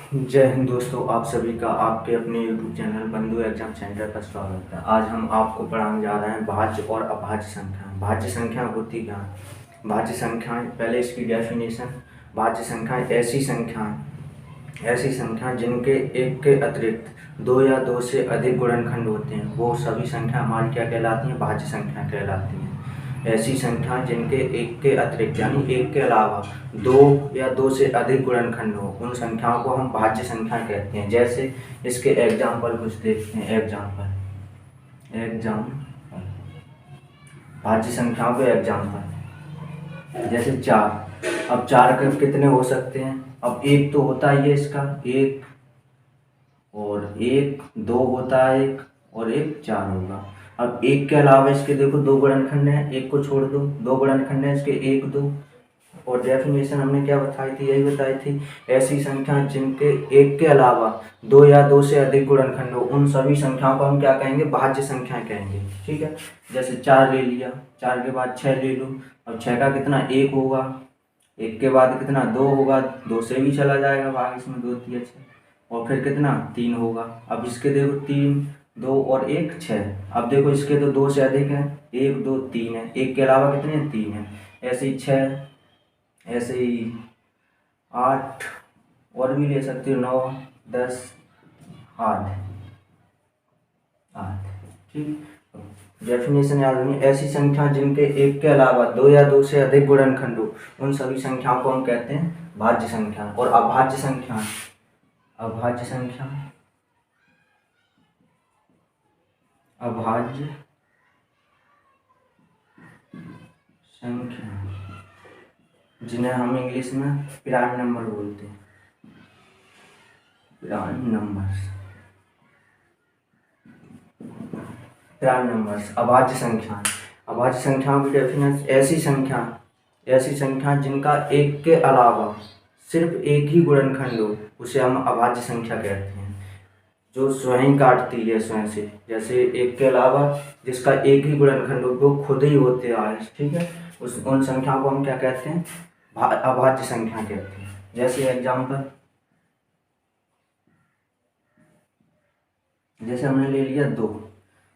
जय हिंद दोस्तों, आप सभी का आपके अपने YouTube चैनल बंधु एग्जाम सेंटर पर स्वागत है। आज हम आपको पढ़ाने जा रहे हैं भाज्य और अभाज्य संख्या। भाज्य संख्या होती क्या है? भाज्य संख्याएं, पहले इसकी डेफिनेशन। भाज्य संख्याएं ऐसी संख्याएं जिनके एक के अतिरिक्त दो या दो से अधिक गुणनखंड होते हैं, वो सभी संख्या हमारी क्या कहलाती हैं? भाज्य संख्या कहलाती हैं। ऐसी संख्याएं जिनके एक के अतिरिक्त यानी एक के अलावा दो या दो से अधिक गुणनखंड हो, उन संख्याओं को हम भाज्य संख्या कहते हैं। जैसे इसके एग्जाम्पल कुछ देखते हैं। एग्जाम्पल भाज्य संख्याओं के एग्जाम्पल, जैसे चार। अब चार के कितने हो सकते हैं? अब एक तो होता ही है इसका एक, और एक दो होता है एक, और एक चार होगा। अब एक के अलावा इसके देखो दो गुणनखंड हैं, एक को छोड़ दो, दो गुणनखंड हैं इसके एक दो। और डेफिनेशन हमने क्या बताई थी? यही बताई थी, ऐसी संख्या जिनके एक के अलावा दो या दो से अधिक गुणनखंड हो, उन सभी संख्याओं को हम क्या कहेंगे? भाज्य संख्या कहेंगे। ठीक है, जैसे चार ले लिया, चार के बाद छः ले लो। अब छः का कितना? एक होगा। एक के बाद कितना? दो होगा, दो से भी चला जाएगा भाग, इसमें दो तिया छः। और फिर कितना? तीन होगा। अब इसके देखो तीन, दो और एक छः। अब देखो इसके तो दो से अधिक है, एक दो तीन है, एक के अलावा कितने हैं? तीन है। ऐसे ही छः, ऐसे ही आठ, और भी ले सकते हो, नौ, दस, आठ। आठ, ठीक। डेफिनेशन याद रखनी, ऐसी संख्या जिनके एक के अलावा दो या दो से अधिक गुणनखंड हो, उन सभी संख्याओं को हम कहते हैं भाज्य संख्या। और अभाज्य संख्या, अभाज्य संख्या, अभाज्य संख्या जिन्हें हम इंग्लिश में प्राइम नंबर बोलते हैं। प्राइम नंबर्स, प्राइम नंबर्स, अभाज्य संख्या। अभाज्य संख्याओं की डेफिनेशन, ऐसी संख्या जिनका एक के अलावा सिर्फ एक ही गुणनखंड हो, उसे हम अभाज्य संख्या कहते हैं। जो स्वयं काटती है स्वयं से, जैसे एक के अलावा जिसका एक ही गुणनखंड हो, वो खुद ही होते आए। ठीक है, उन संख्याओं को हम क्या कहते हैं? अभाज्य संख्या कहते हैं। जैसे एग्जाम्पल, जैसे हमने ले लिया दो।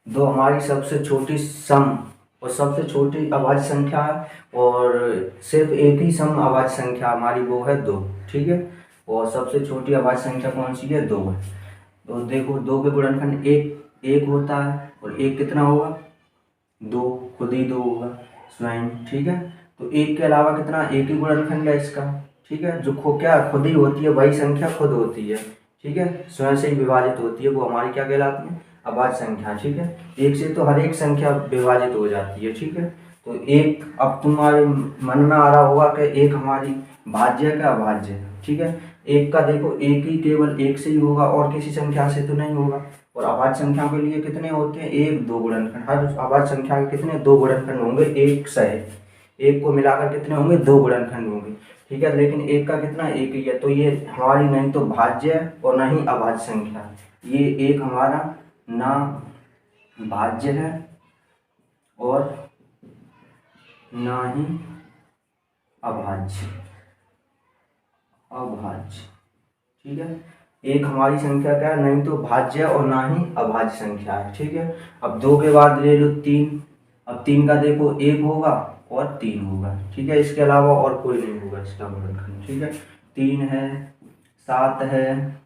दो हमारी सबसे छोटी सम और सबसे छोटी अभाज्य संख्या है, और सिर्फ एक ही सम अभाज्य संख्या हमारी, वो है दो। ठीक है, और सबसे छोटी अभाज्य संख्या कौन सी है? दो है। तो देखो दो के गुणनखंड एक एक होता है, और एक कितना होगा? दो, खुद ही दो होगा स्वयं। ठीक है, तो एक के अलावा कितना? एक ही गुणनखंड है इसका। ठीक है, जो क्या खुद ही होती है, वही संख्या खुद होती है। ठीक है, स्वयं से ही विभाजित होती है, वो हमारी क्या कहलाती है? अभाज्य संख्या। ठीक है, एक से तो हर एक संख्या विभाजित हो जाती है। ठीक है, तो एक, अब तुम्हारे मन में आ रहा होगा कि एक हमारी भाज्य है क्या अभाज्य है? ठीक है, एक का देखो एक ही केवल एक से ही होगा, और किसी संख्या से तो नहीं होगा। और अभाज्य संख्या के लिए कितने होते हैं? एक दो गुणनखंड। हर अभाज्य संख्या के कितने? दो गुणनखंड होंगे। एक से एक को मिलाकर कितने होंगे? दो गुणनखंड होंगे। ठीक है, लेकिन एक का कितना? एक ही है, तो ये हमारी नहीं तो भाज्य है और ना ही अभाज्य संख्या। ये एक हमारा ना भाज्य है और ना ही अभाज्य। अभाज्य, ठीक है, एक हमारी संख्या क्या है? नहीं तो भाज्य और ना ही अभाज्य संख्या है। ठीक है, अब दो के बाद ले लो तीन। अब तीन का देखो एक होगा और तीन होगा। ठीक है, इसके अलावा और कोई नहीं होगा इसका गुणनखंड। ठीक है, तीन है, सात है,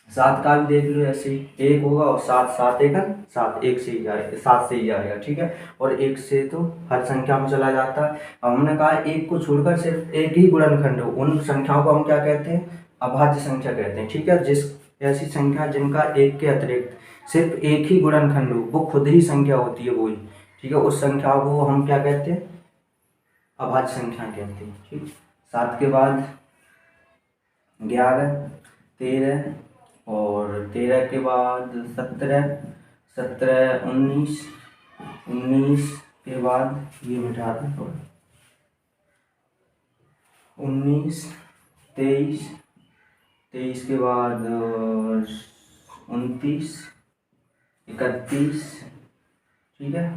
सात का भी देख लो ऐसे ही, एक होगा और सात, सात एक है, सात एक से ही आएगा, सात से ही आएगा। ठीक है, और एक से तो हर संख्या में चला जाता है। अब हमने कहा एक को छोड़कर सिर्फ एक ही गुणनखंड हो, उन संख्याओं को हम क्या कहते हैं? अभाज्य संख्या कहते हैं। ठीक है, जिस ऐसी संख्या जिनका एक के अतिरिक्त सिर्फ एक ही गुणनखंड हो, वो खुद ही संख्या होती है वही। ठीक है, उस संख्या को हम क्या कहते हैं? अभाज्य संख्या कहते हैं। ठीक, सात के बाद 11, 13, और 13 के बाद 17, 17, 19, 19 के बाद ये मिटा दें थोड़ा, 19, 23, 23 के बाद 29, 31। ठीक है,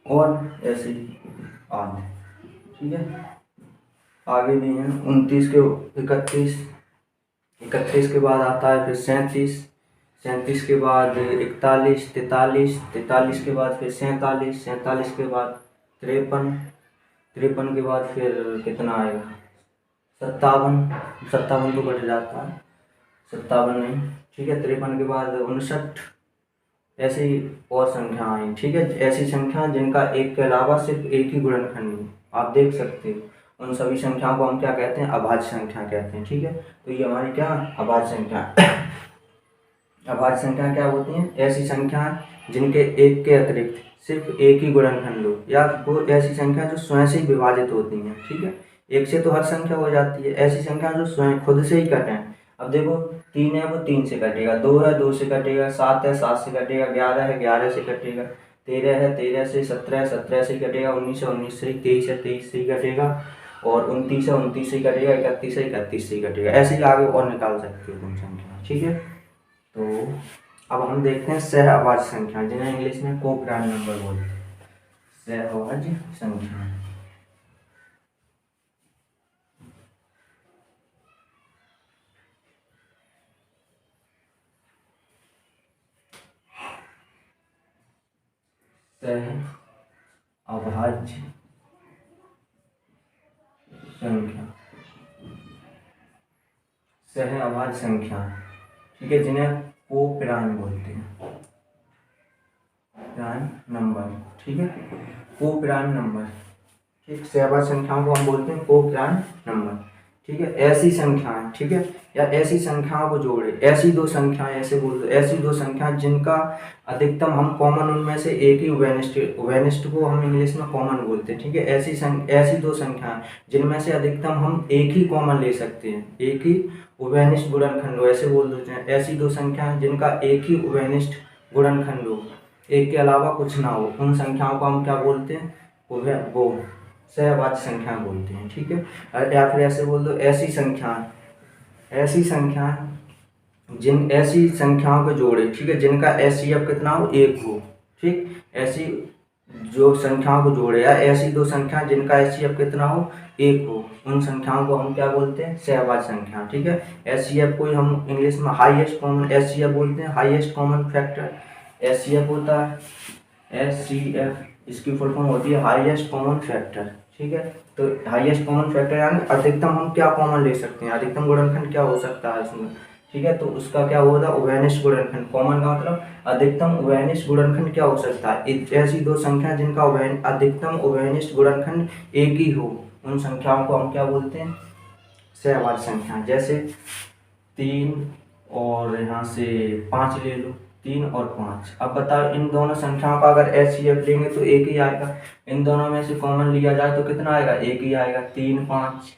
और ऐसे ही आगे। ठीक है, आगे भी हैं 29 के 31, 31 के बाद आता है फिर 37, 37 के बाद 41, 43, 43 के बाद फिर 47, 47 के बाद 53, 53 के बाद फिर कितना आएगा 57, 57 तो कट जाता है, 57 नहीं, ठीक है। 53 के बाद 59, ऐसी और संख्या आई, ठीक है। ऐसी संख्या जिनका एक के अलावा सिर्फ एक ही गुणनखंड हो, आप देख सकते हो, उन सभी संख्याओं को हम क्या कहते हैं, अभाज्य संख्या कहते हैं, ठीक है। तो ये हमारी क्या अभाज्य संख्या अभाज्य संख्या क्या होती हैं, ऐसी संख्या जिनके एक के अतिरिक्त सिर्फ एक ही गुणनखंड हो, या वो ऐसी संख्या जो स्वयं से ही विभाजित होती हैं, ठीक है। एक से तो हर संख्या हो जाती है, ऐसी संख्या जो स्वयं खुद से ही कटें। अब देखो 3 है वो 3 से कटेगा, 2 है 2 से कटेगा, 7 है 7 से कटेगा, 11 है 11 से कटेगा, 13 है 13 से, 17 है 17 से कटेगा, 19 है 19 से, 23 है 23 से ही कटेगा, और 29 है 29 से ही कटेगा, 31 है 31 से ही कटेगा। ऐसे ही आगे और निकाल सकते हो तुम संख्या, ठीक है। तो अब हम देखते हैं सहअभाज्य संख्या, जिन्हें इंग्लिश में को-प्राइम नंबर बोलते हैं, सहअभाज्य संख्या। सहअभाज्य संख्या, सहअभाज्य संख्या, ठीक है, जिन्हें को-प्राइम बोलते हैं, प्राइम नंबर, ठीक है, को-प्राइम नंबर, ठीक। सहअभाज्य संख्याओं को हम बोलते हैं को-प्राइम नंबर, ठीक है। ऐसी संख्याएं, ठीक है, या ऐसी संख्याओं को जोड़े, ऐसी दो संख्याएं, ऐसे बोल दो, ऐसी दो संख्याएं जिनका अधिकतम हम कॉमन उनमें से एक ही उभयनिष्ठ को हम इंग्लिश में कॉमन बोलते हैं, ठीक है। ऐसी दो संख्याएं जिनमें से अधिकतम हम एक ही कॉमन ले सकते हैं, एक ही उभयनिष्ठ गुणनखंड हो, ऐसे बोल देते हैं। ऐसी दो संख्याएं जिनका एक ही उभयनिष्ठ गुणनखंड हो, एक के अलावा कुछ ना हो, उन संख्याओं को हम क्या बोलते हैं, वो सहअभाज्य संख्या बोलते हैं, ठीक है। या फिर ऐसे बोल दो, ऐसी संख्याओं के जोड़े, ठीक है, जिनका एचसीएफ कितना हो, एक हो, ठीक। ऐसी जो संख्याओं को जोड़े, या ऐसी दो संख्या जिनका एचसीएफ कितना हो, एक हो, उन संख्याओं को हम क्या बोलते हैं, सहअभाज्य संख्या, ठीक है। एचसीएफ को हम इंग्लिश में हाईएस्ट कॉमन एचसीएफ बोलते हैं, हाईएस्ट कॉमन फैक्टर एचसीएफ होता है, एचसीएफ, इसकी फुल फॉर्म होती है हाईएस्ट कॉमन फैक्टर, ठीक है। तो हाईएस्ट कॉमन फैक्टर यानी अधिकतम हम क्या कॉमन ले सकते हैं, अधिकतम गुणनखंड क्या हो सकता है इसमें, ठीक है। तो उसका क्या होगा, उभयनिष्ठ गुणनखंड, कॉमन का मतलब अधिकतम उभयनिष्ठ गुणनखंड क्या हो सकता है, ऐसी दो संख्या जिनका अधिकतम उभयनिष्ठ गुणनखंड एक ही हो, उन संख्याओं को हम क्या बोलते हैं, सहअभाज्य संख्या। जैसे 3 और यहाँ से 5 ले लो, 3 और 5। अब बताओ इन दोनों संख्याओं का अगर एचसीएफ लेंगे तो एक ही आएगा, इन दोनों में से कॉमन लिया जाए तो कितना आएगा, एक ही आएगा, 3 5,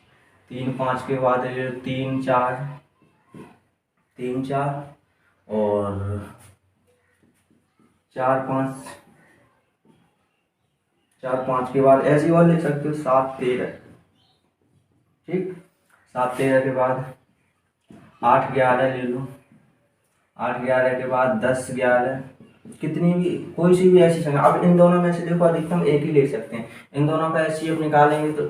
3 5 के बाद 3 4, 3 4 और 4 5, 4 5 के बाद ऐसे और ले सकते हो 7 13, ठीक। 7 13 के बाद 8 11 ले लो, 8 11 के बाद 10 11, कितनी भी कोई सी भी ऐसी संख्या। अब इन दोनों में से देखो अधिकतम एक ही ले सकते हैं, इन दोनों का एचसीएफ निकालेंगे तो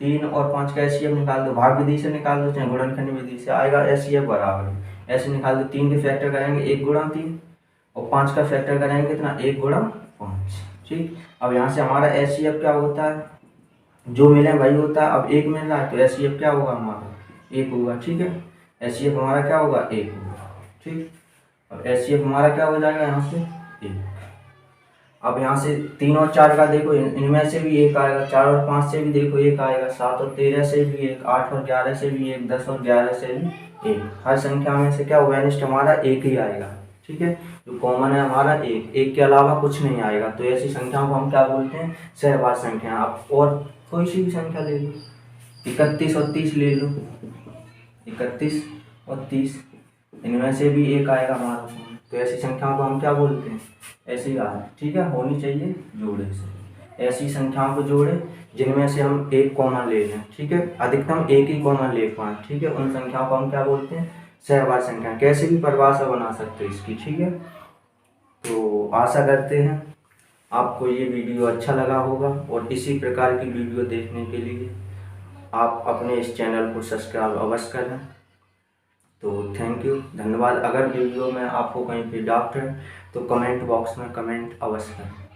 3 और 5 का एचसीएफ निकाल दो, भाग विधि से निकाल दो चाहे गुणनखंड विधि से, आएगा एचसीएफ बराबर, ऐसे निकाल दो। 3 के फैक्टर करेंगे 1 गुणा 3, और 5 का फैक्टर करेंगे कितना, 1 गुणा 5, ठीक। अब यहाँ से हमारा एचसीएफ क्या होता है, जो मिले वही होता है। अब 1 मिल रहा है तो एचसीएफ क्या होगा हमारा, 1 होगा, ठीक है। एचसीएफ हमारा क्या होगा, 1 होगा, ठीक। और एचसीएफ हमारा क्या हो जाएगा यहाँ से 1। अब यहाँ से 3 और 4 का देखो, इनमें से भी 1 आएगा, 4 और 5 से भी देखो 1 आएगा, 7 और 13 से भी 1, 8 और 11 से भी 1, 10 और 11 से भी 1। हर संख्या में से क्या उभयनिष्ठ हमारा 1 ही आएगा, ठीक है। जो कॉमन है हमारा 1 के अलावा कुछ नहीं आएगा, तो ऐसी संख्याओं को हम क्या बोलते हैं, सहअभाज्य संख्या। आप और कोई सी भी संख्या ले लो, 31 और 30 ले लो, 31 और 30, इनमें से भी 1 आएगा हमारा, तो ऐसी संख्याओं को हम क्या बोलते हैं, ऐसी आए, ठीक है, होनी चाहिए जोड़े से। ऐसी संख्याओं को जोड़े जिनमें से हम एक कॉमन ले लें, ठीक है, अधिकतम एक ही कॉमन ले पाएँ, ठीक है, उन संख्याओं को हम क्या बोलते हैं, सहअभाज्य संख्या। कैसे भी परिभाषा बना सकते हैं इसकी, ठीक है। तो आशा करते हैं आपको ये वीडियो अच्छा लगा होगा, और इसी प्रकार की वीडियो देखने के लिए आप अपने इस चैनल को सब्सक्राइब अवश्य करें। थैंक यू, धन्यवाद। अगर वीडियो में आपको कहीं पे डाउट है तो कमेंट बॉक्स में कमेंट अवश्य करें।